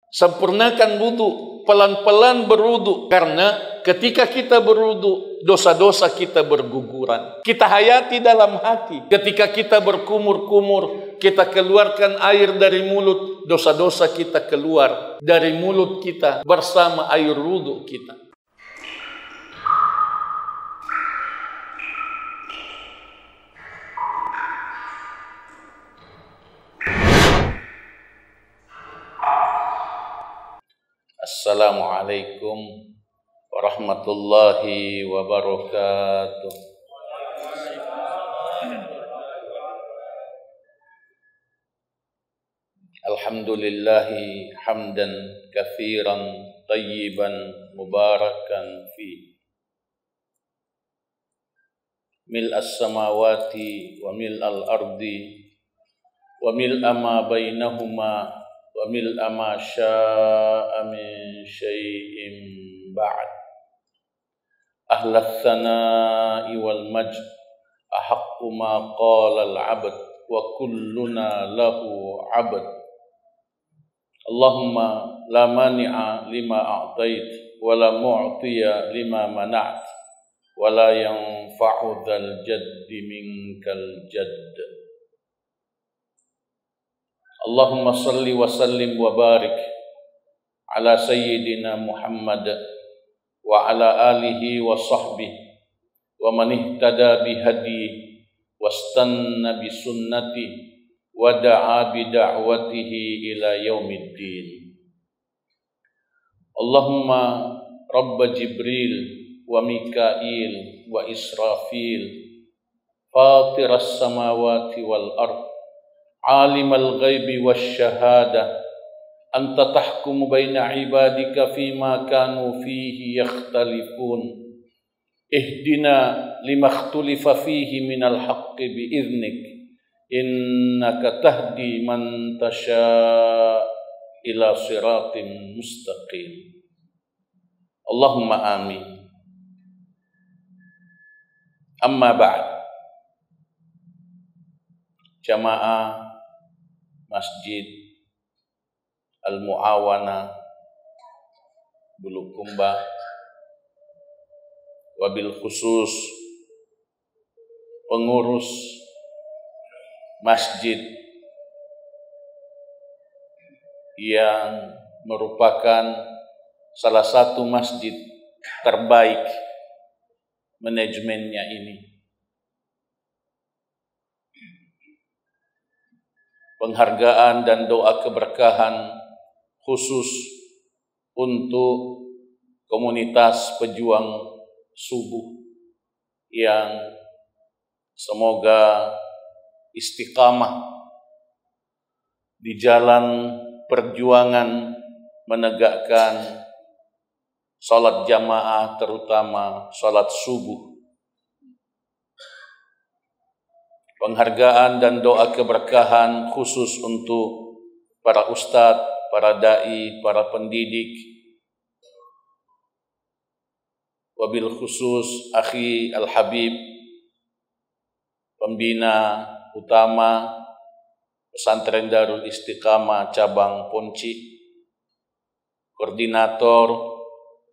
Sempurnakan wudu, pelan-pelan berwudu, karena ketika kita berwudu, dosa-dosa kita berguguran. Kita hayati dalam hati. Ketika kita berkumur-kumur, kita keluarkan air dari mulut, dosa-dosa kita keluar dari mulut kita bersama air wudu kita. Assalamualaikum warahmatullahi wabarakatuh. Alhamdulillahi hamdan katsiran tayyiban mubarakan fi mil'as samawati wa mil'al ardi wa mil'a ma bainahuma wa mil'a ma sya'a min syai'in ba'd. Ahlas sana'i wal majd ahaqqu ma qala al-'abd wa kulluna lahu 'abd. Allahumma la mani'a lima a'tait wa la mu'tiya lima mana'at wa la yanfa'u dzal jaddi minkal jadd. Allahumma salli wa sallim wa barik ala sayyidina Muhammad wa ala alihi wa sahbihi wa man ihtada bi hadihi wastanna bi sunnatihi wa da'a bi da'watihi ila yaumiddin. Allahumma rabb Jibril wa Mikail wa Israfil fatiras samawati wal ard alimal ghaibi wasyahada anta tahkumu baina ibadika fima kanu fihi yakhtalifun ihdina lima ikhtulifa fihi minal haqqi biiznik innaka tahdi man tasha ila siratin mustaqim. Allahumma amin. Amma ba'd. Jamaah Masjid Al-Mu'awana Bulukumba, wabil khusus pengurus masjid yang merupakan salah satu masjid terbaik manajemennya ini. Penghargaan dan doa keberkahan khusus untuk komunitas pejuang subuh yang semoga istiqamah di jalan perjuangan menegakkan salat jamaah, terutama salat subuh. Penghargaan dan doa keberkahan khusus untuk para ustadz, para dai, para pendidik, wabil khusus akhi Al-Habib, pembina utama Pesantren Darul Istiqamah cabang Ponci, koordinator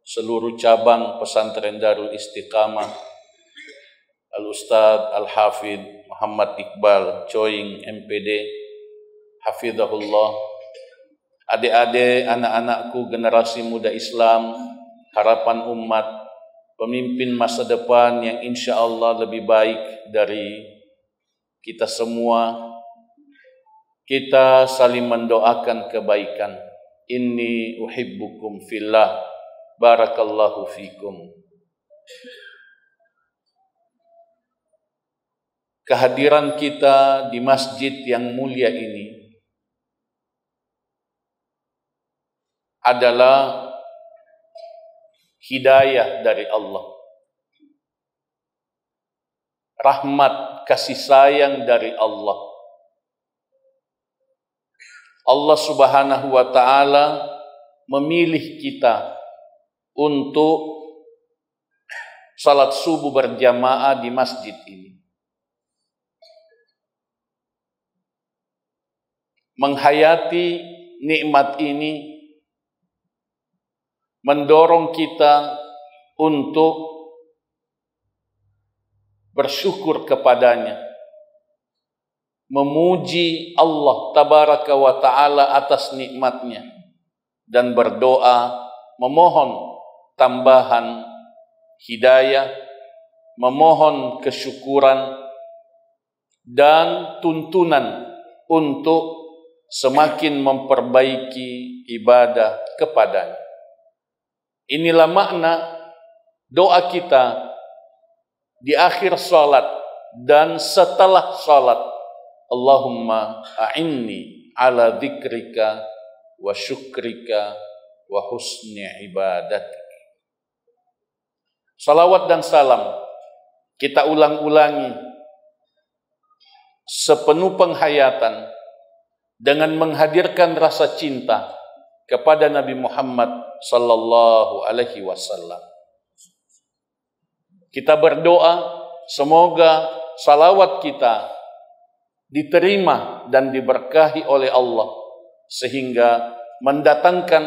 seluruh cabang Pesantren Darul Istiqamah Al-Ustadz Al-Hafidh Muhammad Iqbal Coing MPD, hafizahullah. Adik-adik, anak-anakku, generasi muda Islam, harapan umat, pemimpin masa depan yang insya Allah lebih baik dari kita semua. Kita saling mendoakan kebaikan. Inni uhibbukum fillah, barakallahu fikum. Kehadiran kita di masjid yang mulia ini adalah hidayah dari Allah, rahmat kasih sayang dari Allah. Allah Subhanahu wa ta'ala memilih kita untuk salat subuh berjamaah di masjid ini. Menghayati nikmat ini mendorong kita untuk bersyukur kepadanya, memuji Allah tabaraka wa ta'ala atas nikmatnya, dan berdoa memohon tambahan hidayah, memohon kesyukuran dan tuntunan untuk semakin memperbaiki ibadah kepadanya. Inilah makna doa kita di akhir salat dan setelah salat. Allahumma a'inni ala dzikrika wa syukrika wa husni ibadatik. Salawat dan salam kita ulang-ulangi sepenuh penghayatan dengan menghadirkan rasa cinta kepada Nabi Muhammad sallallahu alaihi wasallam. Kita berdoa semoga salawat kita diterima dan diberkahi oleh Allah sehingga mendatangkan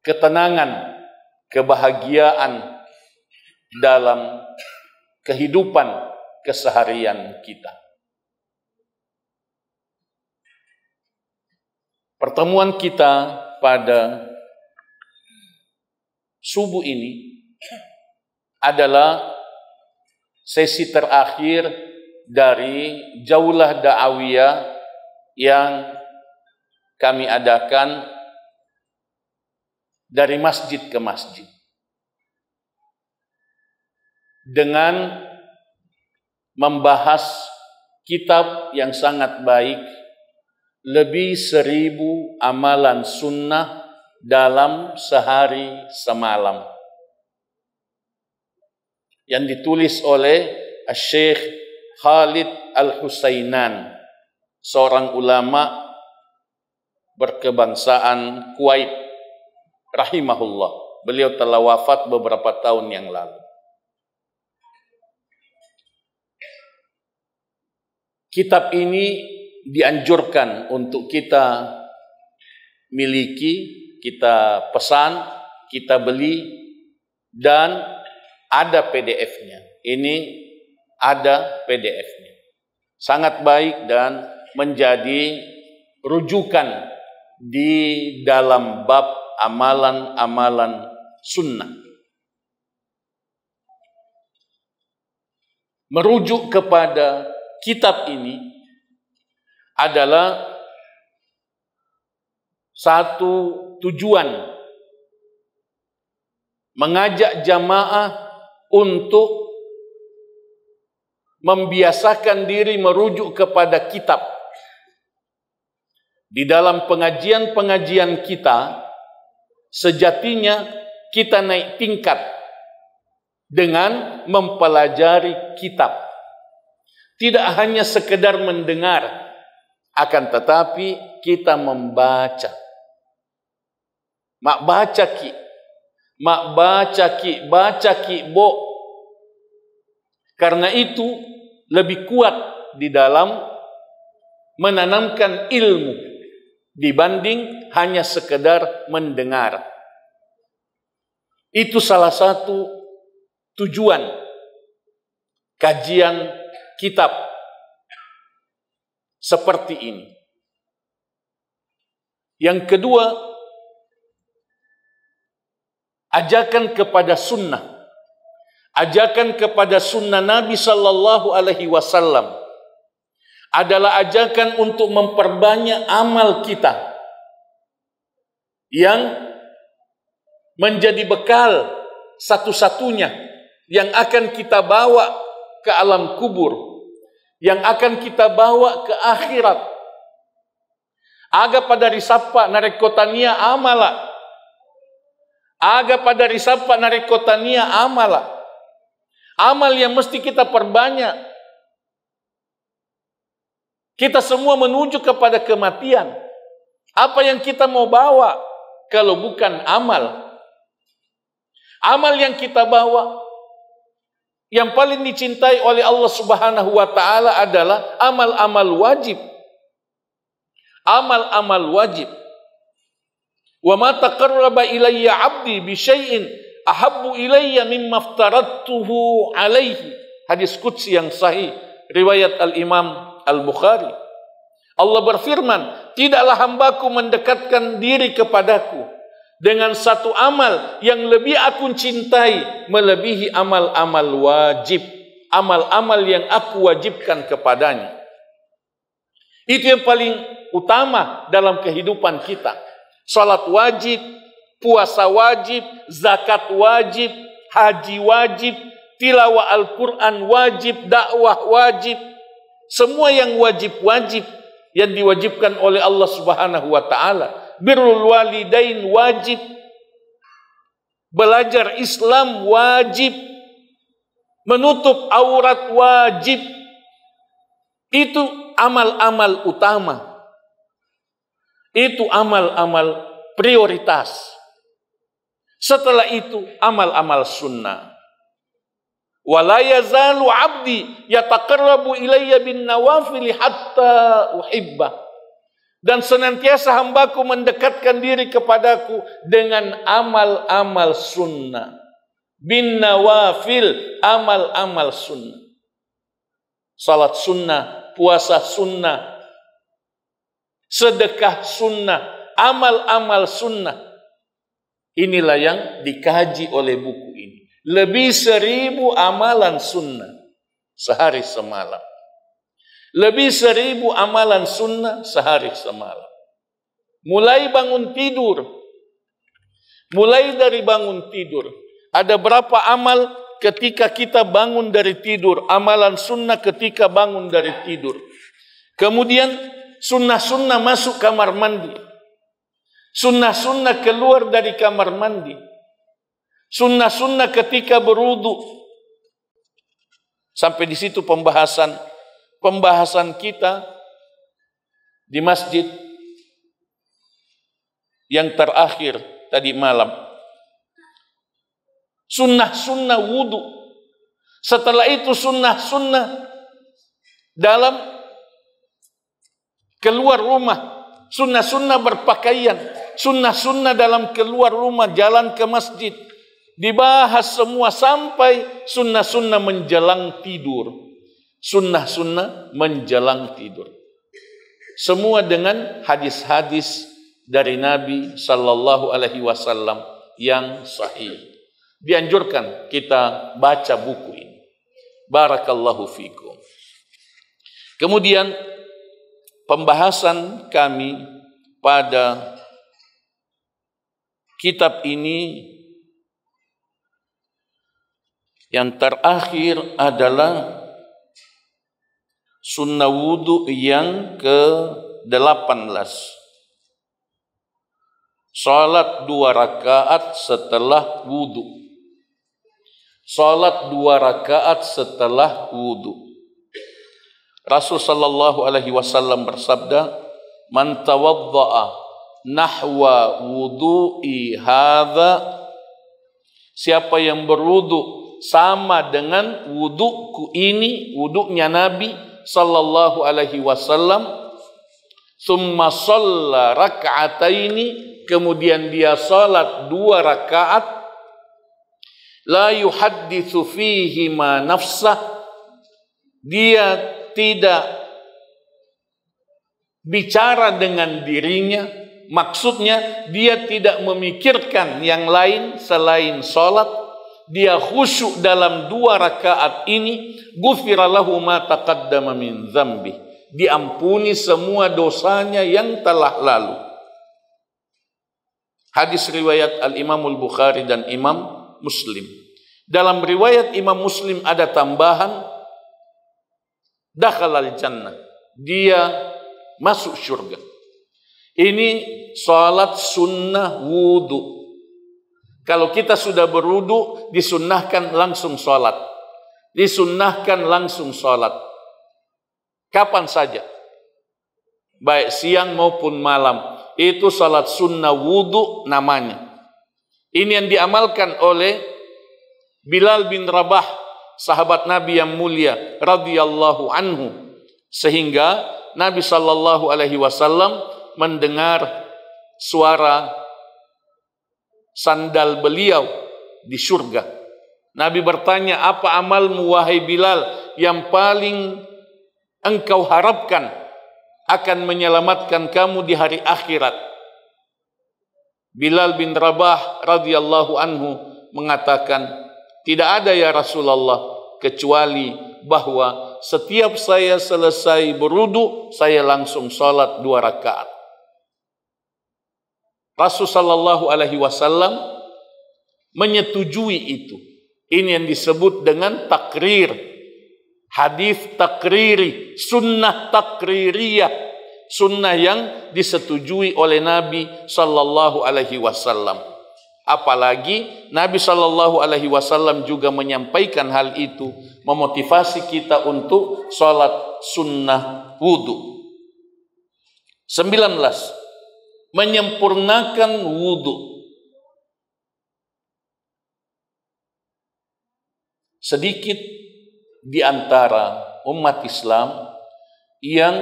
ketenangan, kebahagiaan dalam kehidupan keseharian kita. Pertemuan kita pada subuh ini adalah sesi terakhir dari jaulah da'awiyah yang kami adakan dari masjid ke masjid, dengan membahas kitab yang sangat baik, lebih 1000 amalan sunnah dalam sehari semalam, yang ditulis oleh Syekh Khalid Al-Husainan, seorang ulama berkebangsaan Kuwait rahimahullah. Beliau telah wafat beberapa tahun yang lalu. Kitab ini dianjurkan untuk kita miliki, kita pesan, kita beli, dan ada PDF-nya. Ini ada PDF-nya. Sangat baik dan menjadi rujukan di dalam bab amalan-amalan sunnah. Merujuk kepada kitab ini adalah satu tujuan, mengajak jamaah untuk membiasakan diri merujuk kepada kitab. Di dalam pengajian-pengajian kita, sejatinya kita naik tingkat dengan mempelajari kitab. Tidak hanya sekedar mendengar, akan tetapi kita membaca. Mak baca ki, mak baca ki, baca ki bo. Karena itu lebih kuat di dalam menanamkan ilmu dibanding hanya sekedar mendengar. Itu salah satu tujuan kajian kitab seperti ini. Yang kedua, ajakan kepada sunnah. Ajakan kepada sunnah Nabi sallallahu alaihi wasallam adalah ajakan untuk memperbanyak amal kita yang menjadi bekal satu-satunya yang akan kita bawa ke alam kubur, yang akan kita bawa ke akhirat. Aga pada risapa narekotania amala. Aga pada risapa narekotania amala. Amal yang mesti kita perbanyak. Kita semua menuju kepada kematian. Apa yang kita mau bawa kalau bukan amal? Amal yang kita bawa yang paling dicintai oleh Allah Subhanahu wa taala adalah amal-amal wajib. Amal-amal wajib. Wa ma taqarraba ilayya 'abdi bi syai'in ahabbu ilayya mimma aftaradtuhu alaihi. Hadis qudsi yang sahih riwayat Al-Imam Al-Bukhari. Allah berfirman, tidaklah hambaku mendekatkan diri kepadaku dengan satu amal yang lebih aku cintai melebihi amal-amal wajib, amal-amal yang aku wajibkan kepadanya. Itu yang paling utama dalam kehidupan kita. Salat wajib, puasa wajib, zakat wajib, haji wajib, tilawah Al-Quran wajib, dakwah wajib. Semua yang wajib-wajib yang diwajibkan oleh Allah Subhanahu wa taala. Birrul walidain wajib. Belajar Islam wajib. Menutup aurat wajib. Itu amal-amal utama. Itu amal-amal prioritas. Setelah itu amal-amal sunnah. Wala yazalu 'abdi yataqarrabu ilayya bin nawafil hatta uhibbah. Dan senantiasa hambaku mendekatkan diri kepadaku dengan amal-amal sunnah. Bin nawafil, amal-amal sunnah. Salat sunnah, puasa sunnah, sedekah sunnah, amal-amal sunnah. Inilah yang dikaji oleh buku ini. Lebih 1000 amalan sunnah sehari semalam. Lebih 1000 amalan sunnah sehari semalam. Mulai bangun tidur. Mulai dari bangun tidur. Ada berapa amal ketika kita bangun dari tidur. Amalan sunnah ketika bangun dari tidur. Kemudian sunnah-sunnah masuk kamar mandi. Sunnah-sunnah keluar dari kamar mandi. Sunnah-sunnah ketika berwudu. Sampai di situ pembahasan kita di masjid yang terakhir tadi malam. Sunnah-sunnah wudu. Setelah itu sunnah-sunnah dalam keluar rumah. Sunnah-sunnah berpakaian. Sunnah-sunnah dalam keluar rumah, jalan ke masjid. Dibahas semua sampai sunnah-sunnah menjelang tidur. Sunnah-sunnah menjelang tidur. Semua dengan hadis-hadis dari Nabi Sallallahu Alaihi Wasallam yang sahih. Dianjurkan kita baca buku ini. Barakallahu fikum. Kemudian pembahasan kami pada kitab ini yang terakhir adalah sunnah wudu yang ke-18. Salat 2 rakaat setelah wudu. Salat 2 rakaat setelah wudu. Rasul sallallahu alaihi wasallam bersabda, "Man tawadda'a nahwa wudu'i hadza." Siapa yang berwudu sama dengan wuduku ini, wudunya Nabi sallallahu alaihi wasallam, summa shalla rak'ataini, kemudian dia salat 2 rakaat, la yuhadditsu fihi ma nafsah, dia tidak bicara dengan dirinya, maksudnya dia tidak memikirkan yang lain selain salat. Dia khusyuk dalam 2 rakaat ini, ghufira lahu ma taqaddama min dzambi, diampuni semua dosanya yang telah lalu. Hadis riwayat Al-Imam Al-Bukhari dan Imam Muslim. Dalam riwayat Imam Muslim ada tambahan, dakhalal jannah, dia masuk surga. Ini salat sunnah wudu. Kalau kita sudah berwudu, disunnahkan langsung sholat. Disunnahkan langsung sholat. Kapan saja. Baik siang maupun malam. Itu sholat sunnah wudu namanya. Ini yang diamalkan oleh Bilal bin Rabah, sahabat Nabi yang mulia, radhiyallahu anhu. Sehingga Nabi sallallahu alaihi wasallam mendengar suara sandal beliau di surga. Nabi bertanya, apa amalmu wahai Bilal yang paling engkau harapkan akan menyelamatkan kamu di hari akhirat? Bilal bin Rabah radhiyallahu anhu mengatakan, tidak ada ya Rasulullah, kecuali bahwa setiap saya selesai berwudu, saya langsung salat 2 rakaat. Rasul sallallahu alaihi wasallam menyetujui itu. Ini yang disebut dengan takrir. Hadis takriri, sunnah takririyah, sunnah yang disetujui oleh Nabi sallallahu alaihi wasallam. Apalagi Nabi sallallahu alaihi wasallam juga menyampaikan hal itu, memotivasi kita untuk salat sunnah wudu. 19. Menyempurnakan wudu. Sedikit di antara umat Islam yang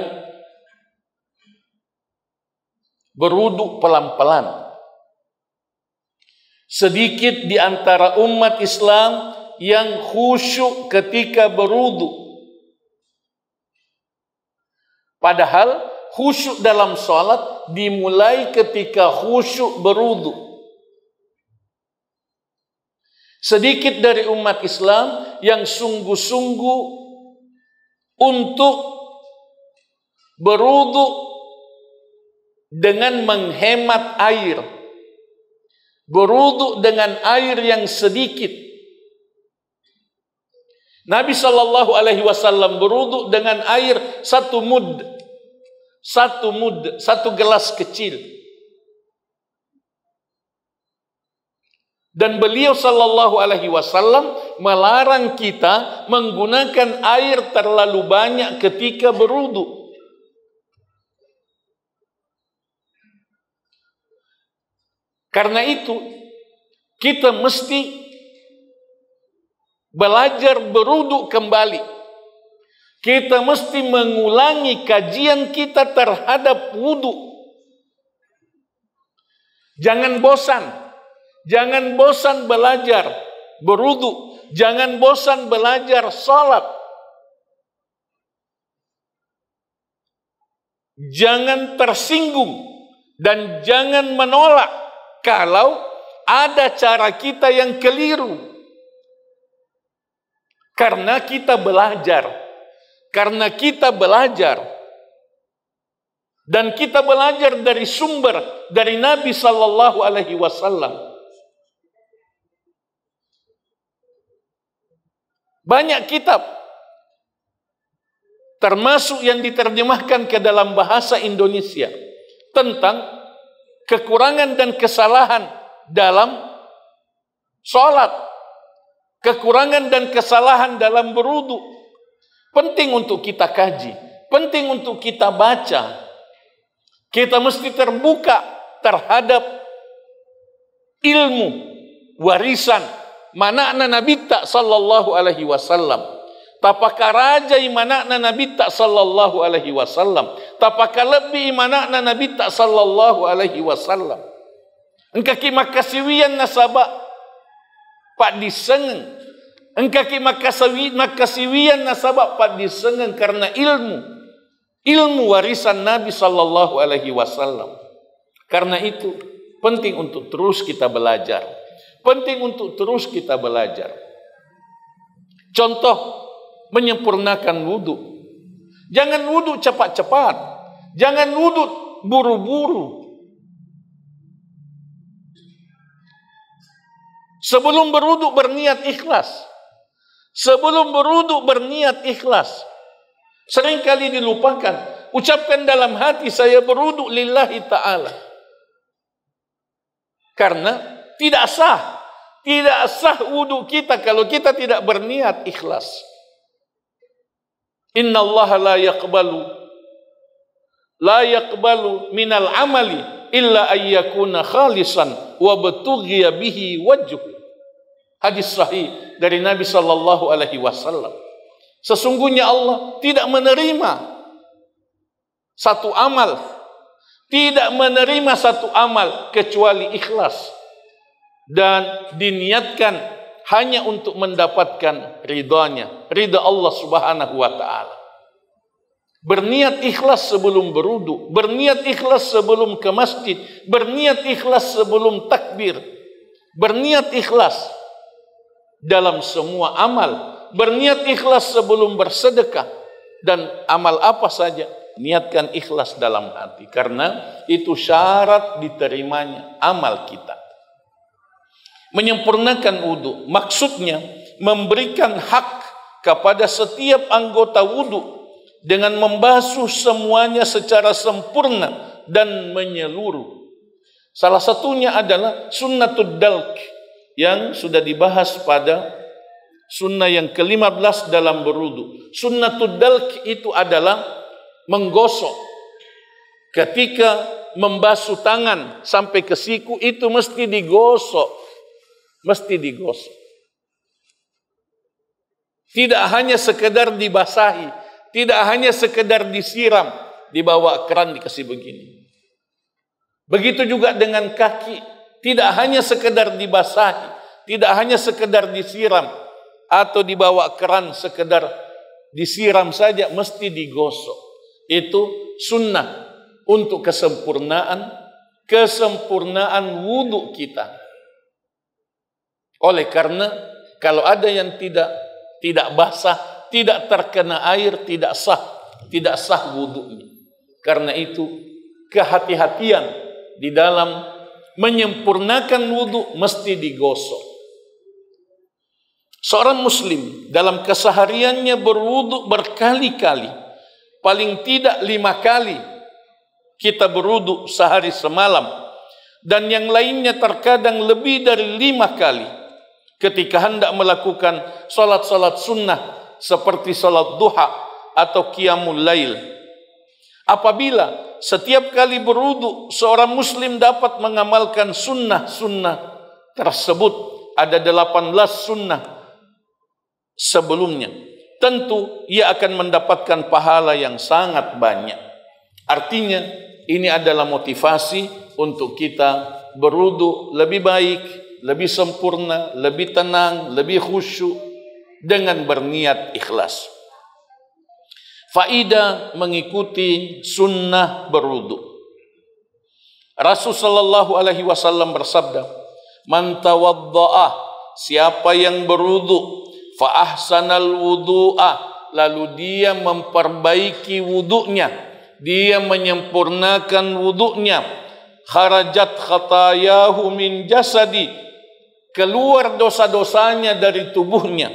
berwudu pelan-pelan. Sedikit di antara umat Islam yang khusyuk ketika berwudu. Padahal khusyuk dalam salat dimulai ketika khusyuk berwudu. Sedikit dari umat Islam yang sungguh-sungguh untuk berwudu dengan menghemat air, berwudu dengan air yang sedikit. Nabi sallallahu alaihi wasallam berwudu dengan air 1 mud, 1 gelas kecil. Dan beliau sallallahu alaihi wasallam melarang kita menggunakan air terlalu banyak ketika berwudu. Karena itu kita mesti belajar berwudu kembali. Kita mesti mengulangi kajian kita terhadap wudu. Jangan bosan. Jangan bosan belajar berwudu. Jangan bosan belajar salat. Jangan tersinggung dan jangan menolak kalau ada cara kita yang keliru. Karena kita belajar. Karena kita belajar. Dan kita belajar dari sumber dari Nabi sallallahu alaihi wasallam. Banyak kitab, termasuk yang diterjemahkan ke dalam bahasa Indonesia, tentang kekurangan dan kesalahan dalam salat, kekurangan dan kesalahan dalam berwudu. Penting untuk kita kaji, penting untuk kita baca. Kita mesti terbuka terhadap ilmu warisan manakna Nabi tak sallallahu alaihi wasallam. Tapaka raja manakna Nabi tak sallallahu alaihi wasallam. Tapaka lebih manakna Nabi tak sallallahu alaihi wasallam. Engkaki makasiwian nasabak pak disengeng. Engkaki makasiwian nasabak pak disengeng karena ilmu warisan Nabi sallallahu alaihi wasallam. Karena itu penting untuk terus kita belajar. Penting untuk terus kita belajar. Contoh, menyempurnakan wudu. Jangan wudu cepat-cepat. Jangan wudu buru-buru. Sebelum berwudu berniat ikhlas. Sebelum berwudu berniat ikhlas. Seringkali dilupakan. Ucapkan dalam hati, saya berwudu lillahi ta'ala. Karena tidak sah. Tidak sah wudu kita kalau kita tidak berniat ikhlas. Inna Allah la yaqbalu minal amali illa ayyakuna khalisan wa batughiya bihi wajhu. Hadis sahih dari Nabi sallallahu alaihi wasallam. Sesungguhnya Allah tidak menerima satu amal, tidak menerima satu amal kecuali ikhlas. dan diniatkan hanya untuk mendapatkan ridhanya, ridha Allah Subhanahu wa taala. Berniat ikhlas sebelum berwudu, berniat ikhlas sebelum ke masjid, berniat ikhlas sebelum takbir, berniat ikhlas dalam semua amal, berniat ikhlas sebelum bersedekah, dan amal apa saja, niatkan ikhlas dalam hati, karena itu syarat diterimanya amal kita. Menyempurnakan wudu maksudnya memberikan hak kepada setiap anggota wudu dengan membasuh semuanya secara sempurna dan menyeluruh. Salah satunya adalah sunnatud dalk yang sudah dibahas pada sunnah yang ke-15 dalam berwudu. Sunnatud dalk itu adalah menggosok. Ketika membasuh tangan sampai ke siku itu mesti digosok. Mesti digosok. Tidak hanya sekedar dibasahi, tidak hanya sekedar disiram, dibawa keran dikasih begini. Begitu juga dengan kaki, tidak hanya sekedar dibasahi, tidak hanya sekedar disiram, atau dibawa keran sekedar disiram saja, mesti digosok. Itu sunnah untuk kesempurnaan wudu kita. Oleh karena kalau ada yang tidak basah, tidak terkena air, tidak sah wudunya. Karena itu kehati-hatian di dalam menyempurnakan wudu mesti digosok. Seorang muslim dalam kesehariannya berwudu berkali-kali, paling tidak 5 kali kita berwudu sehari semalam, dan yang lainnya terkadang lebih dari 5 kali ketika hendak melakukan salat-salat sunnah seperti salat duha atau qiyamul lail. Apabila setiap kali berwudu seorang muslim dapat mengamalkan sunnah-sunnah tersebut, ada 18 sunnah sebelumnya, tentu ia akan mendapatkan pahala yang sangat banyak. Artinya ini adalah motivasi untuk kita berwudu lebih baik, lebih sempurna, lebih tenang, lebih khusyuk dengan berniat ikhlas. Faidah mengikuti sunnah berwudu. Rasul sallallahu alaihi wasallam bersabda, "Man tawaddaa," siapa yang berwudu, fa ahsanal wudu'a, lalu dia memperbaiki wudunya, dia menyempurnakan wudunya, kharajat khatayahu min jasadi, keluar dosa-dosanya dari tubuhnya,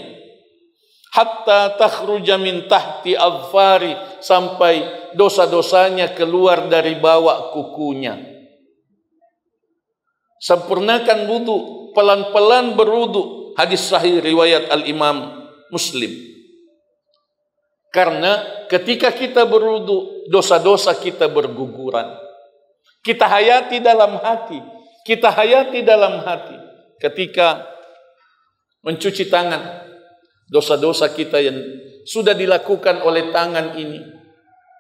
hatta takhruja min tahti adfari, sampai dosa-dosanya keluar dari bawah kukunya. Sempurnakan wudu, pelan-pelan berwudu. Hadis sahih riwayat Al-Imam Muslim. Karena ketika kita berwudu, dosa-dosa kita berguguran. Kita hayati dalam hati. Ketika mencuci tangan, dosa-dosa kita yang sudah dilakukan oleh tangan ini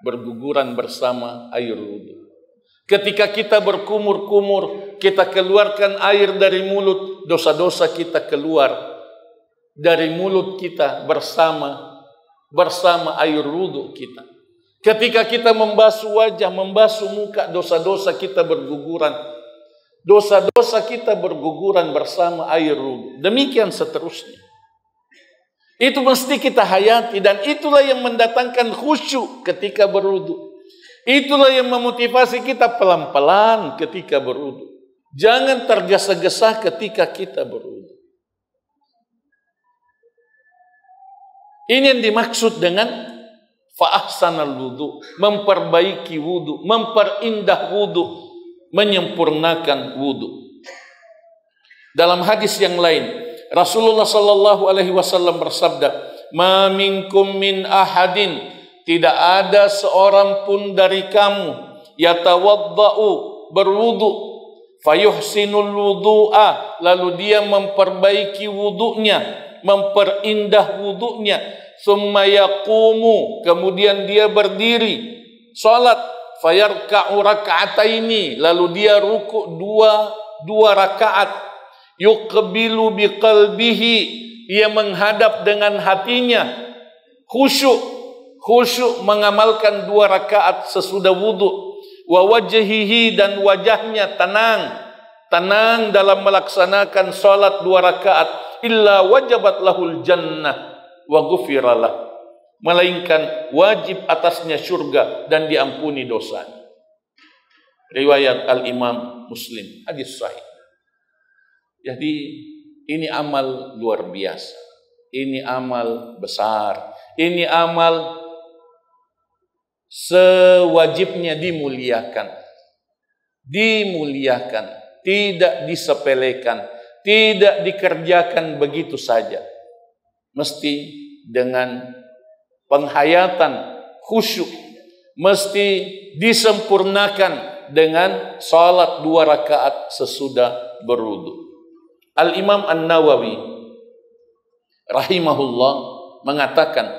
berguguran bersama air wudu. Ketika kita berkumur-kumur, kita keluarkan air dari mulut, dosa-dosa kita keluar dari mulut kita bersama air wudu kita. Ketika kita membasuh wajah, membasuh muka, dosa-dosa kita berguguran. Dosa-dosa kita berguguran bersama air wudu. Demikian seterusnya. Itu mesti kita hayati, dan itulah yang mendatangkan khusyuk ketika berwudu. Itulah yang memotivasi kita pelan-pelan ketika berwudu. Jangan tergesa-gesa ketika kita berwudu. Ini yang dimaksud dengan fa-ahsanal wudu, memperbaiki wudu, memperindah wudu, menyempurnakan wudu. Dalam hadis yang lain, Rasulullah sallallahu alaihi wasallam bersabda, "Ma minkum min ahadin," tidak ada seorang pun dari kamu, yatawaddau, berwudu, fayuhsinul wudu'a, lalu dia memperbaiki wudunya, memperindah wudunya, summa yaqumu, kemudian dia berdiri salat, fayarka'u raka'ataini, lalu dia rukuk dua rakaat, yuqbilu biqalbihi, ia menghadap dengan hatinya, khusyuk mengamalkan 2 rakaat sesudah wudu, wa wajhihi, dan wajahnya tenang dalam melaksanakan salat 2 rakaat, illa wajabat lahul jannah wa ghufiralah, melainkan wajib atasnya surga dan diampuni dosanya. Riwayat Al-Imam Muslim, hadis sahih. Jadi ini amal luar biasa, ini amal besar, ini amal sewajibnya dimuliakan, tidak disepelekan, tidak dikerjakan begitu saja, mesti dengan penghayatan khusyuk, mesti disempurnakan dengan salat 2 rakaat sesudah berwudu. Al-Imam An-Nawawi rahimahullah mengatakan,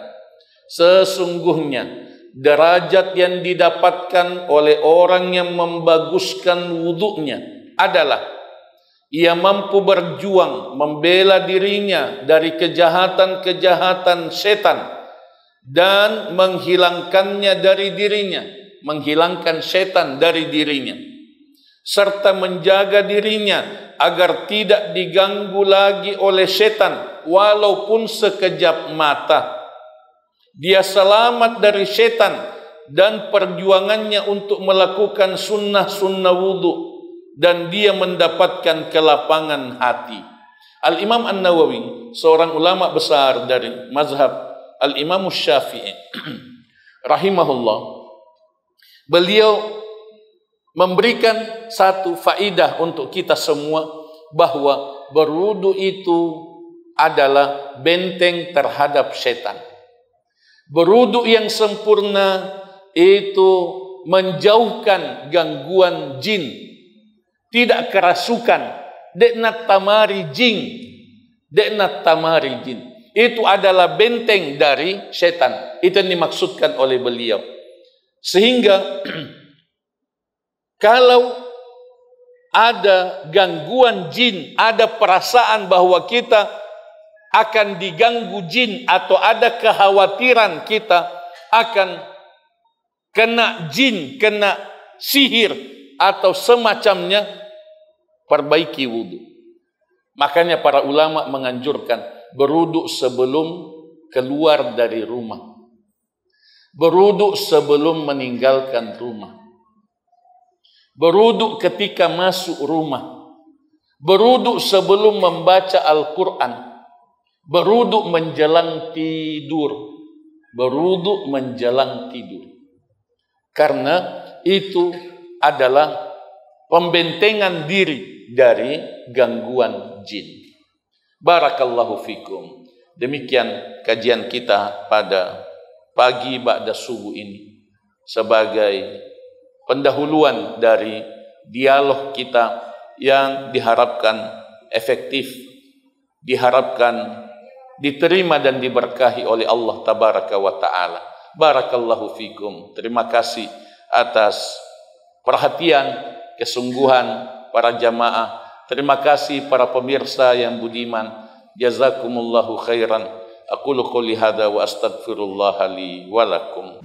sesungguhnya derajat yang didapatkan oleh orang yang membaguskan wudunya adalah ia mampu berjuang membela dirinya dari kejahatan-kejahatan setan dan menghilangkannya dari dirinya, menghilangkan setan dari dirinya, serta menjaga dirinya agar tidak diganggu lagi oleh setan walaupun sekejap mata. Dia selamat dari setan dan perjuangannya untuk melakukan sunnah-sunnah wudu, dan dia mendapatkan kelapangan hati. Al-Imam An-Nawawi, seorang ulama besar dari mazhab Al-Imam Syafi'i rahimahullah, beliau memberikan satu faidah untuk kita semua, bahwa berwudu itu adalah benteng terhadap setan. Berwudu yang sempurna itu menjauhkan gangguan jin, tidak kerasukan, deknat tamari jin. Itu adalah benteng dari setan. Itu yang dimaksudkan oleh beliau. Sehingga kalau ada gangguan jin, ada perasaan bahwa kita akan diganggu jin, atau ada kekhawatiran kita akan kena jin, kena sihir atau semacamnya, perbaiki wudu. Makanya para ulama menganjurkan berwudu sebelum keluar dari rumah, berwudu sebelum meninggalkan rumah, berwudu ketika masuk rumah, berwudu sebelum membaca Al-Quran, berwudu menjelang tidur, berwudu menjelang tidur. Karena itu adalah pembentengan diri dari gangguan jin. Barakallahu fikum. Demikian kajian kita pada pagi ba'da subuh ini, sebagai pendahuluan dari dialog kita yang diharapkan efektif, diharapkan diterima dan diberkahi oleh Allah tabaraka wa ta'ala. Barakallahu fikum. Terima kasih atas perhatian, kesungguhan para jamaah. Terima kasih para pemirsa yang budiman. Jazakumullahu khairan. Aqulu qouli hadza wa astaghfirullah li wa lakum.